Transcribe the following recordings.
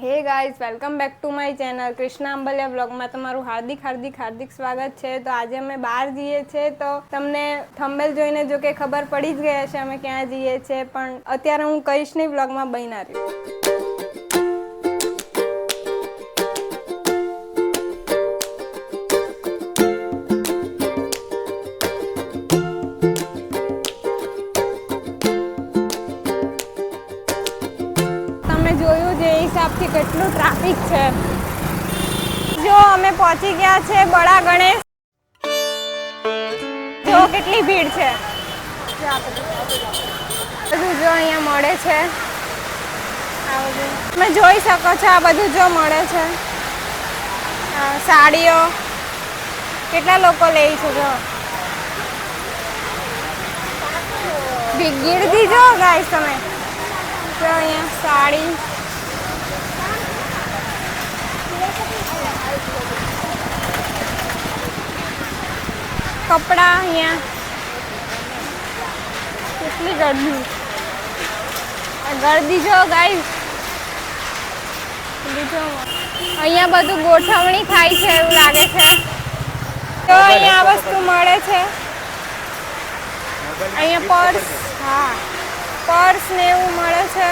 Hey guys, welcome back to my channel Krishna Ambaliya વ્લોગમાં તમારું હાર્દિક સ્વાગત છે। તો આજે અમે બહાર જઈએ છીએ, તો તમને થંબનેલ જોઈને જો કે ખબર પડી જ ગયા છે અમે ક્યાં જઈએ છીએ, પણ અત્યારે હું કહીશ નહીં, વ્લોગમાં બન્યા રહ્યો। જોયું જે હિસાબથી કેટલું ટ્રાફિક છે। જો અમે પહોંચી ગયા છે બડા ગણેશ। જો કેટલી ભીડ છે, બધું જો અહીંયા મળે છે। આ બધું તમે જોઈ શકો છો, આ બધું જો મળે છે। સાડીઓ કેટલા લોકો લે છે, જો ગીરદી જો ગાઈસ, તમે જો અહીંયા સાડી, કપડા, અહીંયા કેટલી ગર્દી જો ગાઈસ, અહીંયા બધું ગોઠવણી થાય છે એવું લાગે છે। તો અહીંયા આ વસ્તુ મળે છે, અહીંયા પર્સ, હા પર્સ ને એવું મળે છે।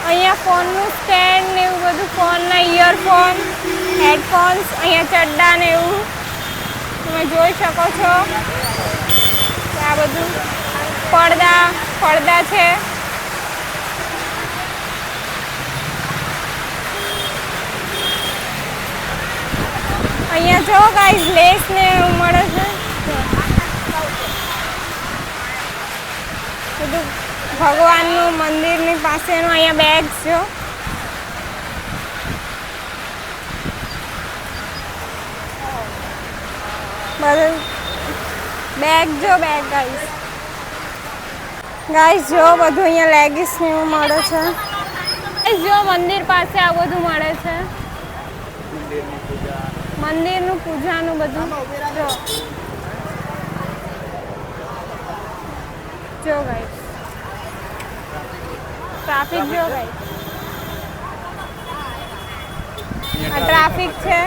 અહીંયા ફોનનું સ્ટેન્ડ ને એવું બધું, ફોનના ઇયરફોન, હેડફોન્સ, અહીંયા ચડ્ડા ને એવું તમે જોઈ શકો છો। આ બધું પડદા છે। અહીંયા જો ગાઈસ લેસ ને એવું મળે છે, બધું ભગવાનનું મંદિરની પાસેનું। અહીંયા બેગ્સ જો, બધું બેગ જો, બેગ ગાઈસ જો બધું અહીંયા લેગીસ ને એવું મળે છે। જો મંદિર પાસે આ બધું મળે છે, મંદિરનું પૂજાનું બધું જો ગાઈસ, ટ્રાફિક જો ગાઈસ, આ ટ્રાફિક છે।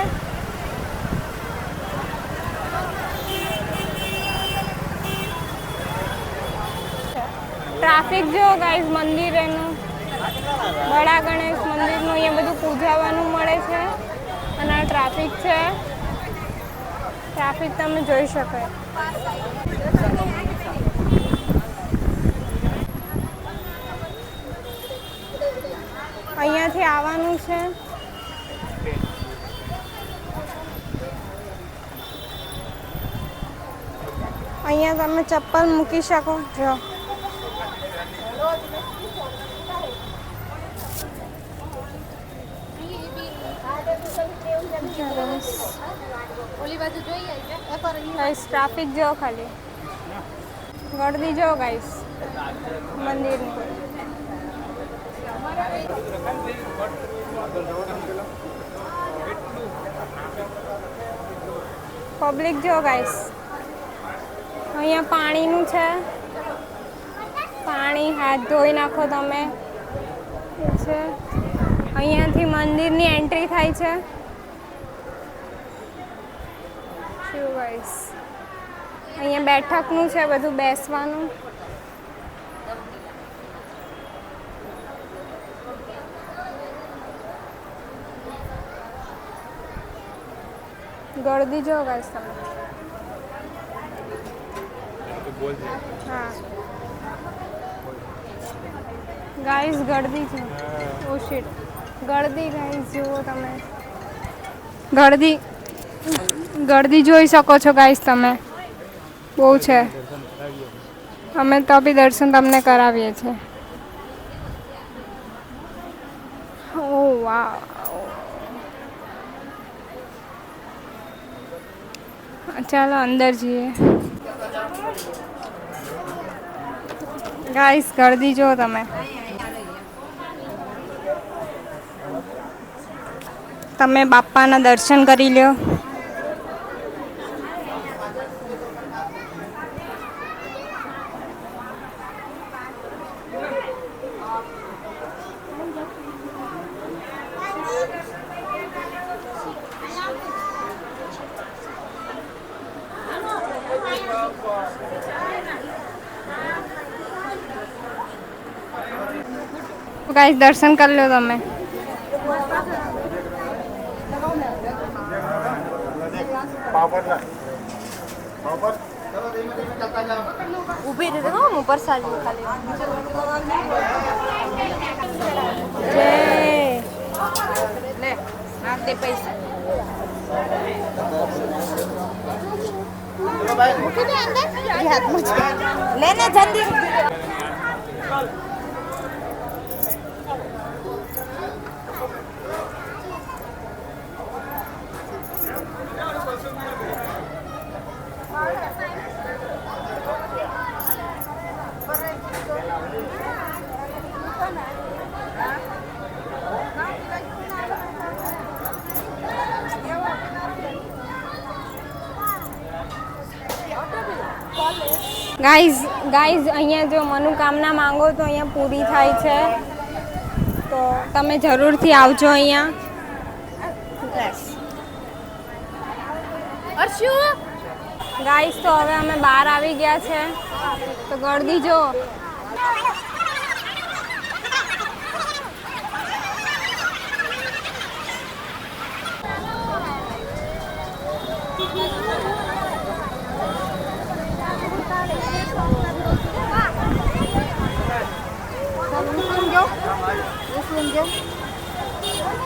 ટ્રાફિક જો ગાઈસ, મંદિર એનું બડા ગણેશ મંદિરનું અહીંયા બધું પૂજાવાનું મળે છે, અને આ ટ્રાફિક છે। ટ્રાફિક તમે જોઈ શકો, અહીંયાથી આવવાનું છે। અહીંયા તમે ચપ્પલ મૂકી શકો છો। ટ્રાફિક જો ખાલી ગળદી જો ગાઈસ મંદિરની, પબ્લિક જો ગાઈસ। અહીંયા પાણીનું છે, પાણી હાથ ધોઈ નાખો તમે છે। અહીંયાથી મંદિરની એન્ટ્રી થાય છે। અહીંયા બેઠકનું છે, બધું બેસવાનું। ગળદી જો ગાઈસ તમે, હા ગાઈસ ગળદી છે। ઓ શિટ, ગળદી ગાઈસ જુઓ તમે, ગળદી જોઈ શકો છો ગાઈસ તમે, બહુ છે। અમે તો બી દર્શન તમને કરાવીએ છીએ। ઓ વાવ, ચાલો અંદર જઈએ ગાઈસ। ગળદી જો તમે, તમે બાપાના દર્શન કરી લ્યો। ગાઈસ દર્શન કરી લો તમે. ઊભી રહે હો હું પરસાદી ખાલી લે નાખ દે પૈસા મૂકી દે અંદર હાથમાં લેને જલ્દી ગાઈઝ અહીંયા જો મનોકામના માંગો તો અહીંયા પૂરી થાય છે, તો તમે જરૂરથી આવજો અહીંયા. ગાઈઝ તો હવે અમે બહાર આવી ગયા છે, તો ગળદી જો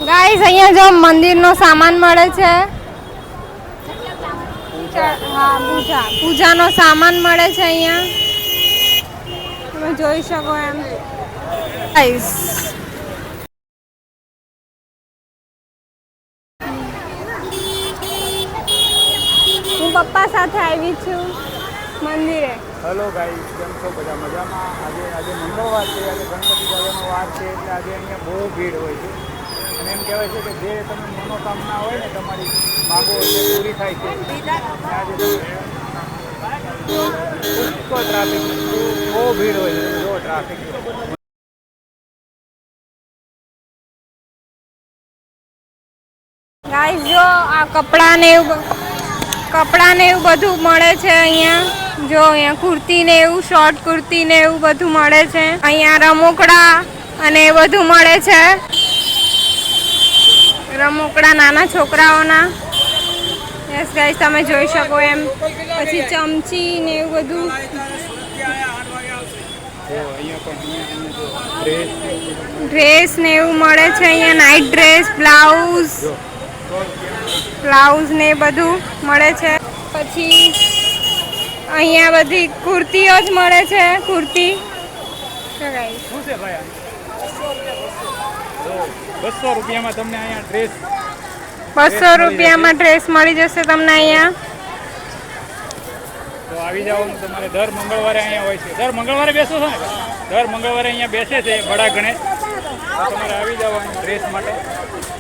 ગાઈસ અહીંયા જો મંદિરનો સામાન મળે છે. હા, પૂજાનો સામાન મળે છે અહીંયા, તમે જોઈ શકો એમ. ગાઈસ હું પપ્પા સાથે આવી છું મંદિરે. હેલો ગાઈસ, કેમ છો? બધા મજામાં? આજે મંગળવાર છે, આજે ગણપતિ દાદાનો વાર છે, એટલે આજે અહીંયા બહુ ભીડ હોય છે. અને એમ કહેવાય છે કે જે તમે મનોકામના હોય ને તમારી માગો એટલે પૂરી થાય છે. આજે ટ્રાફિક બહુ ભીડ હોય છે, જો ટ્રાફિક. ગાઈસ જો આ કપડાં ને એવું બધું મળે છે અહીંયા. જો અહીંયા કુર્તી ને એવું, શોર્ટ કુર્તી ને એવું બધું મળે છે. અહીંયા રમકડા અને એ બધું મળે છે, રમકડા નાના છોકરાઓના. યસ ગાઈસ, તમે જોઈ શકો એમ. પછી ચમચી ને એવું બધું. ડ્રેસ ને એવું મળે છે અહીંયા, નાઇટ ડ્રેસ, બ્લાઉઝ ને બધું મળે છે. પછી અહીંયા બધી કુર્તીઓ જ મળે છે, કુર્તી. 200 રૂપિયામાં તમને અહીંયા ડ્રેસ 200 રૂપિયામાં ડ્રેસ મળી જશે તમને અહીંયા. તો આવી જવાનું તમારે. દર મંગળવારે અહીંયા હોય છે. દર મંગળવારે બેસો છો ને? દર મંગળવારે અહીંયા બેસે છે બડા ગણેશ. તમારે આવી જવાનું ડ્રેસ માટે.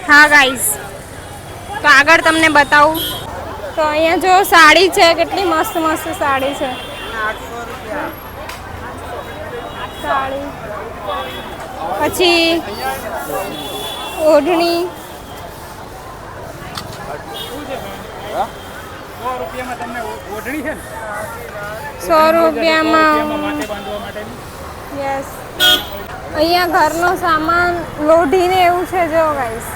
હા ગાઈસ, તો આગળ તમને બતાવું. તો અહીંયા જો સાડી છે, કેટલી મસ્ત મસ્ત સાડી છે. 800 રૂપિયા સાડી. પછી ઓઢણી 100 રૂપિયામાં તમને ઓઢણી છે ને? 100 રૂપિયામાં. માથે બાંધવા માટેની. યસ, અહીંયા ઘરનો સામાન, લોઢીને એવું છે જો ગાઈસ.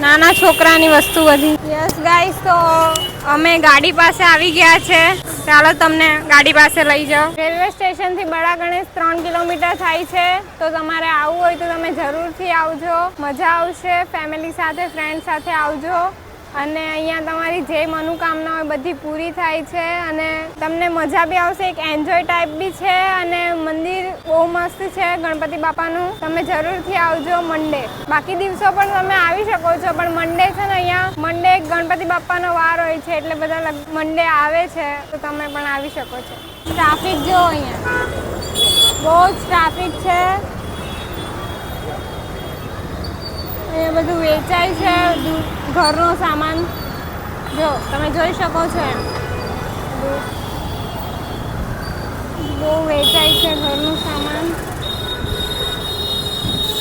નાના છોકરાની વસ્તુ બધી. યસ ગાઈસ, તો અમે ગાડી પાસે આવી ગયા છે. ચાલો તમને ગાડી પાસે લઈ જાઓ. રેલવે સ્ટેશનથી બડા ગણેશ 3 કિલોમીટર થાય છે, તો તમારે આવવું હોય તો તમે જરૂરથી આવજો. મજા આવશે. ફેમિલી સાથે, ફ્રેન્ડ સાથે આવજો. અને અહીંયા તમારી જે મનોકામના હોય બધી પૂરી થાય છે, અને તમને મજા બી આવશે. એક એન્જોય ટાઈપ બી છે, અને મંદિર બહુ મસ્ત છે ગણપતિ બાપાનું. તમે જરૂરથી આવજો મંડે. બાકી દિવસો પણ તમે આવી શકો છો, પણ મંડે છે ને અહીંયા મંડે ગણપતિ બાપાનો વાર હોય છે, એટલે બધા મંડે આવે છે, તો તમે પણ આવી શકો છો. ટ્રાફિક જો અહીંયા બહુ જ ટ્રાફિક છે. એ બધું વેચાય છે, ઘરનો સામાન. જો તમે જોઈ શકો છો એમ બહુ વેચાય છે ઘરનું સામાન.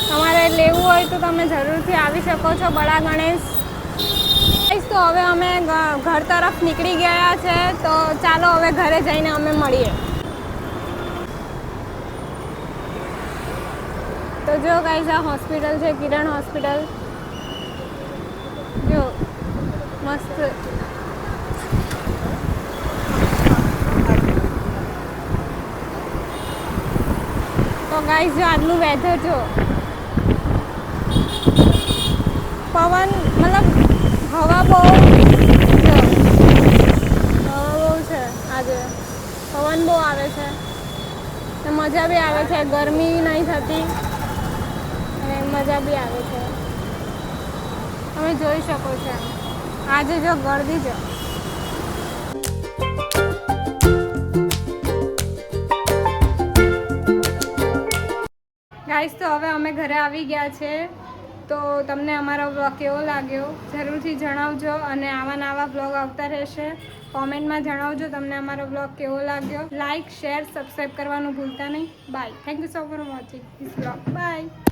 તમારે લેવું હોય તો તમે જરૂરથી આવી શકો છો બડા ગણેશ. તો હવે અમે ઘર તરફ નીકળી ગયા છે, તો ચાલો હવે ઘરે જઈને અમે મળીએ. તો જો ગાઈઝ આ હોસ્પિટલ છે, કિરણ હોસ્પિટલ. જો મસ્ત. તો ગાઈઝ જો આજનું વેધર જો પવન મતલબ હવા બહુ છે આજે, પવન બહુ આવે છે ને મજા બી આવે છે, ગરમી નહીં થતી અને મજા બી આવે છે. તમે જોઈ શકો છો આજે જો ગળદી જો. ગાઈસ તો હવે અમે ઘરે આવી ગયા છે. તો તમને અમારો વ્લોગ કેવો લાગ્યો જરૂરથી જણાવજો અને આવા નવા વ્લોગ આવતા રહેશે. કોમેન્ટમાં જણાવજો તમને અમારો વ્લોગ કેવો લાગ્યો. લાઇક શેર સબસ્ક્રાઈબ કરવાનું ભૂલતા નહીં. Bye. Thank you so for watching this vlog. By.